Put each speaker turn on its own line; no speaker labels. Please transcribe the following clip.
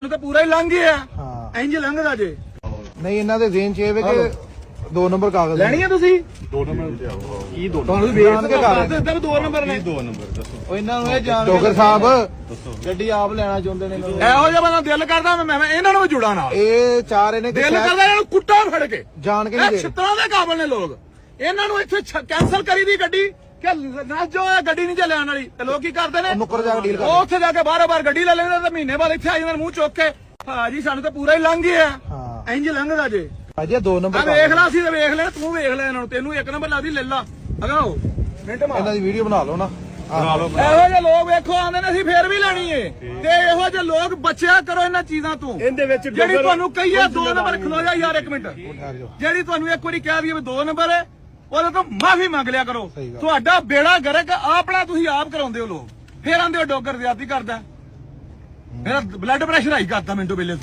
ਤਾਂ ਪੂਰਾ ਹੀ ਲੰਘ ਗਿਆ
ਹਾਂ
ਇੰਜ ਲੰਘਦਾ ਜੇ।
ਨਹੀਂ ਇਹਨਾਂ ਦੇ ਜ਼ੇਨ ਚ ਇਹ ਵੇ ਕਿ 2 ਨੰਬਰ ਕਾਗਜ਼
ਲੈਣੀ ਆ ਤੁਸੀਂ
2 ਨੰਬਰ ਕੀ 2
ਤੁਹਾਨੂੰ ਵੇਚ ਕੇ ਕਰ
ਦੱਸ ਦੇ 2 ਨੰਬਰ ਨੇ।
2 ਨੰਬਰ ਦੱਸੋ।
ਉਹ ਇਹਨਾਂ ਨੂੰ ਇਹ ਜਾਣ ਡੋਗਰ ਸਾਹਿਬ ਗੱਡੀ ਆਪ ਲੈਣਾ ਚਾਹੁੰਦੇ ਨੇ
ਇਹੋ ਜਿਹਾ ਬੰਦਾ ਦਿਲ ਕਰਦਾ ਮੈਂ ਇਹਨਾਂ ਨੂੰ ਵੀ ਜੁੜਾ ਨਾਲ।
ਇਹ ਚਾਰ ਇਹਨੇ
ਦਿਲ ਕਰਦਾ ਇਹਨਾਂ ਨੂੰ ਕੁੱਟਾ ਫੜ ਕੇ
ਜਾਣ ਕੇ ਨਹੀਂ
ਇਹ
ਦੇ
ਛਿੱਤਰਾਂ ਦੇ ਕਾਬਲ ਨੇ ਲੋਕ। ਇਹਨਾਂ ਨੂੰ ਇੱਥੇ ਕੈਂਸਲ ਕਰੀ ਦੀ ਗੱਡੀ ਕਿ ਨੱਸ ਜੋ ਇਹ ਗੱਡੀ ਨਹੀਂ ਚੱਲਣ ਵਾਲੀ ਤੇ ਲੋਕ ਕੀ ਕਰਦੇ ਨੇ
ਨੁੱਕਰ ਜਾ ਕੇ ਡੀਲ
ਉਹ ਉੱਥੇ ਜਾ ਕੇ ਬਾਰ-ਬਾਰ ਗੱਡੀ ਲੈ ਲੈਂਦੇ ਤੇ ਮਹੀਨੇ ਬਾਅਦ ਇੱਥੇ ਆ ਜਾਂਦੇ ਮੂੰਹ ਚੁੱਕ ਕੇ ਭਾਜੀ ਸਾਨੂੰ ਤਾਂ ਪੂਰਾ ਹੀ ਲੰਘ ਗਿਆ
ਹਾਂ
ਇੰਜ ਲੰਘਦਾ ਜੇ।
ਅਜੇ 2
ਆ
ਨੰਬਰ
ਵੇਖ ਲਾ ਸੀ ਤੇ ਵੇਖ ਲੈ ਤੂੰ ਵੇਖ ਲੈ ਇਹਨਾਂ ਨੂੰ ਤੈਨੂੰ 1 ਨੰਬਰ ਲੱਗਦੀ ਲੈ ਲਾ ਅਗਾਓ ਮਿੰਟ ਮਾਰ।
ਇਹਨਾਂ ਦੀ ਵੀਡੀਓ ਬਣਾ ਲਓ ਨਾ
ਬਣਾ ਲਓ
ਇਹੋ ਜਿਹੇ ਲੋਕ ਵੇਖੋ ਆਉਂਦੇ ਨੇ ਅਸੀਂ ਫੇਰ ਵੀ ਲੈਣੀ ਏ ਤੇ ਇਹੋ ਜਿਹੇ ਲੋਕ ਬਚਿਆ ਕਰੋ ਇਹਨਾਂ ਚੀਜ਼ਾਂ ਤੋਂ।
ਇਹਦੇ ਵਿੱਚ
ਜਿਹੜੀ ਤੁਹਾਨੂੰ ਕਹੀਏ 2 ਨੰਬਰ ਖਲੋ ਜਾ ਯਾਰ 1 ਮਿੰਟ
ਠਹਿਰ ਜਾਓ
ਜਿਹੜੀ ਤੁਹਾਨੂੰ ਇੱਕ ਵਾਰੀ ਕਹਿ ਦਈਏ ਵੀ 2 ਨੰਬਰ ਹੈ ਉਹਦੇ ਤੋਂ ਮਾਫੀ ਮੰਗ ਲਿਆ ਕਰੋ।
ਸਹੀ ਗੱਲ।
ਤੁਹਾਡਾ ਬੇੜਾ ਗਰਕ ਆਪਣਾ ਤੁਸੀਂ ਆਪ ਕਰਾਉਂਦੇ ਹੋ ਲੋਕ ਫੇਰ ਆਂਦੇ ਹੋ ਡੋਗਰ ਜ਼ਿਆਦਤੀ ਕਰਦਾ ਮੇਰਾ ਬਲੱਡ ਪ੍ਰੈਸ਼ਰ ਹਾਈ ਕਰਦਾ ਮਿੰਟੋ ਵੇਲੇ